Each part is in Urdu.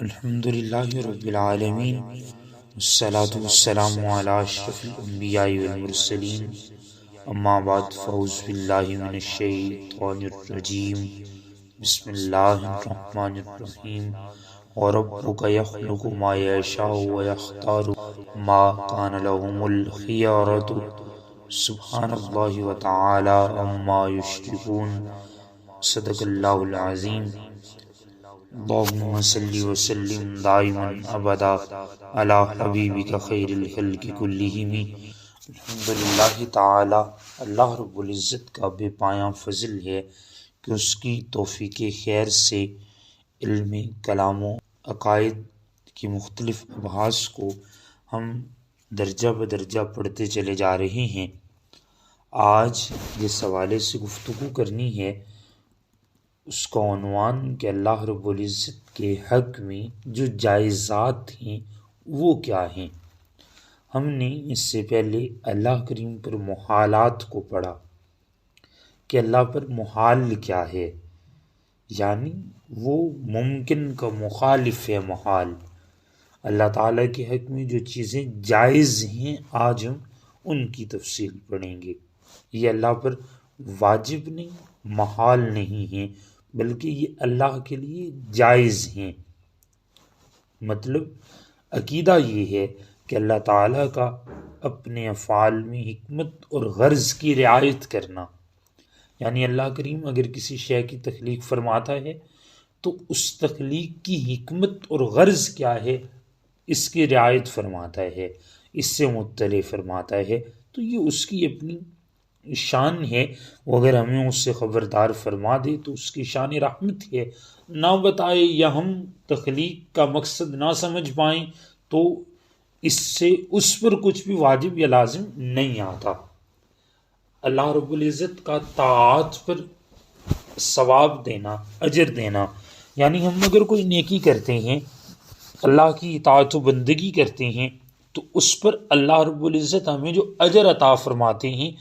الحمد للہ رب العالمین والصلاة والسلام علی اشرف الانبیاء والمرسلین اما بعد فاعوذ باللہ من الشیطان الرجیم بسم اللہ الرحمن الرحیم وربک یخلق ما یشاء ویختار ما کان لهم الخیارۃ سبحان اللہ وتعالی عما یشرکون صدق اللہ العظیم اللہم صلی وسلم دائما ابدا علی حبیبک خیر الخلق کلہم۔ الحمدللہ تعالی اللہ رب العزت کا بے پایاں فضل ہے کہ اس کی توفیق خیر سے علم کلام و عقائد کی مختلف ابحاث کو ہم درجہ بدرجہ پڑھتے چلے جا رہے ہیں۔ آج جس حوالے سے گفتگو کرنی ہے اس کا عنوان کہ اللہ رب العزت کے حق میں جو جائزات ہیں وہ کیا ہیں۔ ہم نے اس سے پہلے اللہ کریم پر محالات کو پڑھا کہ اللہ پر محال کیا ہے، یعنی وہ ممکن کا مخالف ہے محال۔ اللہ تعالیٰ کے حق میں جو چیزیں جائز ہیں آج ہم ان کی تفصیل پڑھیں گے۔ یہ اللہ پر واجب نہیں، محال نہیں ہیں، بلکہ یہ اللہ کے لیے جائز ہیں۔ مطلب عقیدہ یہ ہے کہ اللہ تعالیٰ کا اپنے افعال میں حکمت اور غرض کی رعایت کرنا، یعنی اللہ کریم اگر کسی شے کی تخلیق فرماتا ہے تو اس تخلیق کی حکمت اور غرض کیا ہے اس کی رعایت فرماتا ہے، اس سے مطلع فرماتا ہے، تو یہ اس کی اپنی شان ہے۔ وہ اگر ہمیں اس سے خبردار فرما دے تو اس کی شان رحمت ہے، نہ بتائے یا ہم تخلیق کا مقصد نہ سمجھ پائیں تو اس سے اس پر کچھ بھی واجب یا لازم نہیں آتا۔ اللہ رب العزت کا طاعت پر ثواب دینا، اجر دینا، یعنی ہم اگر کوئی نیکی کرتے ہیں، اللہ کی اطاعت و بندگی کرتے ہیں تو اس پر اللہ رب العزت ہمیں جو اجر عطا فرماتے ہیں،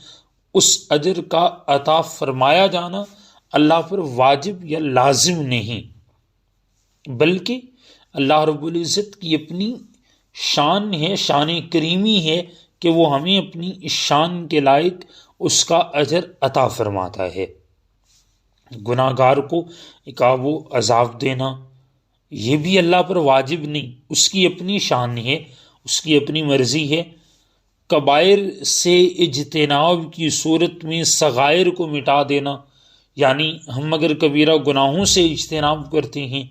اس اجر کا عطا فرمایا جانا اللہ پر واجب یا لازم نہیں، بلکہ اللہ رب العزت کی اپنی شان ہے، شان کریمی ہے کہ وہ ہمیں اپنی اس شان کے لائق اس کا اجر عطا فرماتا ہے۔ گناہ گار کو عقاب و عذاب دینا یہ بھی اللہ پر واجب نہیں، اس کی اپنی شان ہے، اس کی اپنی مرضی ہے۔ کبائر سے اجتناب کی صورت میں صغائر کو مٹا دینا، یعنی ہم اگر کبیرہ گناہوں سے اجتناب کرتے ہیں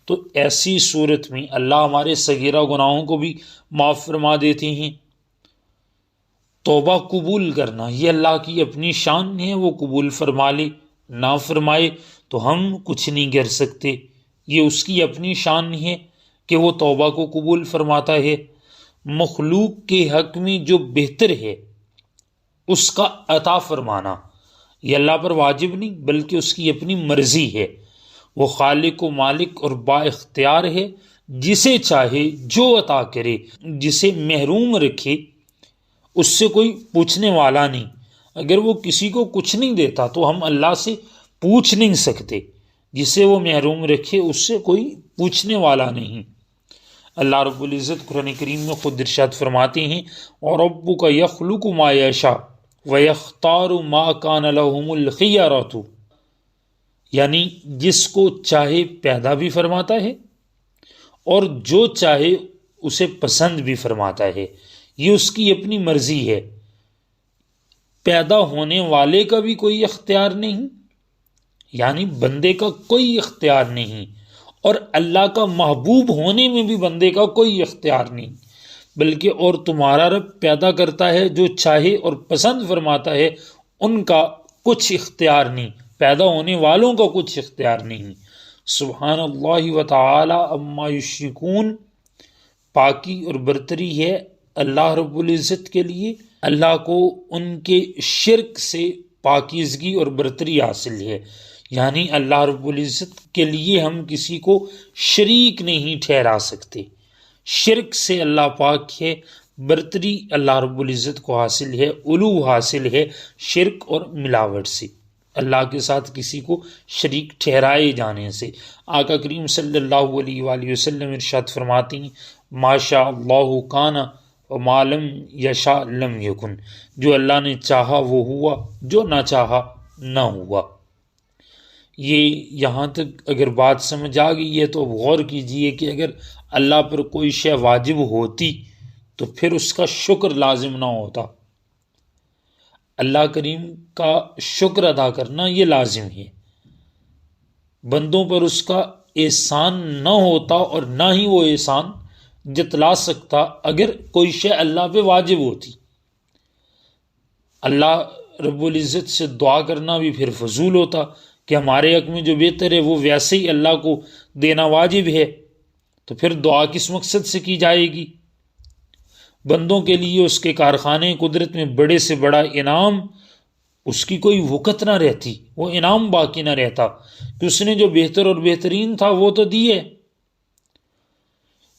تو ایسی صورت میں اللہ ہمارے صغیرہ گناہوں کو بھی معاف فرما دیتے ہیں۔ توبہ قبول کرنا یہ اللہ کی اپنی شان ہے، وہ قبول فرما لے، نہ فرمائے تو ہم کچھ نہیں کر سکتے، یہ اس کی اپنی شان ہے کہ وہ توبہ کو قبول فرماتا ہے۔ مخلوق کے حق میں جو بہتر ہے اس کا عطا فرمانا یہ اللہ پر واجب نہیں بلکہ اس کی اپنی مرضی ہے۔ وہ خالق و مالک اور با اختیار ہے، جسے چاہے جو عطا کرے، جسے محروم رکھے اس سے کوئی پوچھنے والا نہیں۔ اگر وہ کسی کو کچھ نہیں دیتا تو ہم اللہ سے پوچھ نہیں سکتے، جسے وہ محروم رکھے اس سے کوئی پوچھنے والا نہیں۔ اللہ رب العزت قرآن کریم میں خود ارشاد فرماتے ہیں وَرَبُّكَ يَخْلُقُ مَا يَشَاءُ وَيَخْتَارُ مَا كَانَ لَهُمُ الْخِيَرَةُ، یعنی جس کو چاہے پیدا بھی فرماتا ہے اور جو چاہے اسے پسند بھی فرماتا ہے، یہ اس کی اپنی مرضی ہے۔ پیدا ہونے والے کا بھی کوئی اختیار نہیں، یعنی بندے کا کوئی اختیار نہیں، اور اللہ کا محبوب ہونے میں بھی بندے کا کوئی اختیار نہیں، بلکہ اور تمہارا رب پیدا کرتا ہے جو چاہے اور پسند فرماتا ہے، ان کا کچھ اختیار نہیں، پیدا ہونے والوں کا کچھ اختیار نہیں۔ سبحان اللہ وتعالی عما یشرکون، پاکی اور برتری ہے اللہ رب العزت کے لیے، اللہ کو ان کے شرک سے پاکیزگی اور برتری حاصل ہے، یعنی اللہ رب العزت کے لیے ہم کسی کو شریک نہیں ٹھہرا سکتے۔ شرک سے اللہ پاک ہے، برتری اللہ رب العزت کو حاصل ہے، علو حاصل ہے شرک اور ملاوٹ سے۔ اللہ کے ساتھ کسی کو شریک ٹھہرائے جانے سے۔ آقا کریم صلی اللہ علیہ وآلہ وسلم ارشاد فرماتی ہیں ما شاء اللہ کان وما لم یشاء لم یکن، جو اللہ نے چاہا وہ ہوا، جو نہ چاہا نہ ہوا۔ یہ یہاں تک اگر بات سمجھ آ گئی ہے تو غور کیجئے کہ اگر اللہ پر کوئی شے واجب ہوتی تو پھر اس کا شکر لازم نہ ہوتا۔ اللہ کریم کا شکر ادا کرنا یہ لازم ہے، بندوں پر اس کا احسان نہ ہوتا اور نہ ہی وہ احسان جتلا سکتا اگر کوئی شے اللہ پہ واجب ہوتی۔ اللہ رب العزت سے دعا کرنا بھی پھر فضول ہوتا کہ ہمارے حق میں جو بہتر ہے وہ ویسے ہی اللہ کو دینا واجب ہے، تو پھر دعا کس مقصد سے کی جائے گی؟ بندوں کے لیے اس کے کارخانے قدرت میں بڑے سے بڑا انعام، اس کی کوئی وقت نہ رہتی، وہ انعام باقی نہ رہتا کہ اس نے جو بہتر اور بہترین تھا وہ تو دیے۔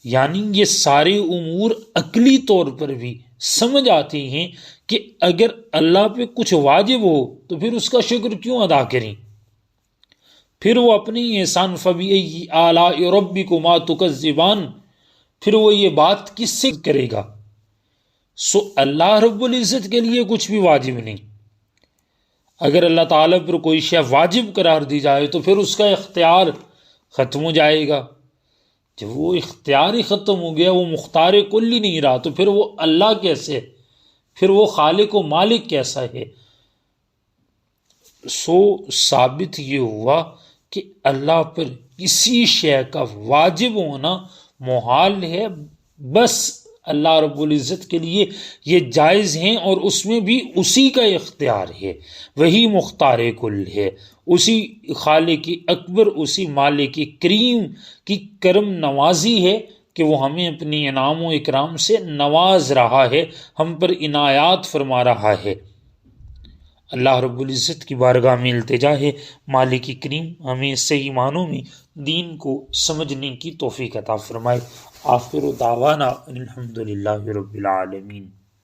یعنی یہ سارے امور عقلی طور پر بھی سمجھ آتے ہیں کہ اگر اللہ پہ کچھ واجب ہو تو پھر اس کا شکر کیوں ادا کریں؟ پھر وہ اپنی احسان فبأي آلاء ربكما تكذبان، پھر وہ یہ بات کس سے کرے گا؟ سو اللہ رب العزت کے لیے کچھ بھی واجب نہیں۔ اگر اللہ تعالیٰ پر کوئی شے واجب قرار دی جائے تو پھر اس کا اختیار ختم ہو جائے گا۔ جب وہ اختیار ہی ختم ہو گیا، وہ مختار کل ہی نہیں رہا، تو پھر وہ اللہ کیسے، پھر وہ خالق و مالک کیسا ہے؟ سو ثابت یہ ہوا کہ اللہ پر کسی شے کا واجب ہونا محال ہے، بس اللہ رب العزت کے لیے یہ جائز ہیں، اور اس میں بھی اسی کا اختیار ہے، وہی مختار کل ہے، اسی خالق اکبر، اسی مالک کریم کی کرم نوازی ہے کہ وہ ہمیں اپنی انعام و اکرام سے نواز رہا ہے، ہم پر عنایات فرما رہا ہے۔ اللہ رب العزت کی بارگاہ میں التجا ہے مالک کریم ہمیں صحیح معنوں میں دین کو سمجھنے کی توفیق عطا فرمائے۔ آخر دعوانا الحمدللہ رب العالمین۔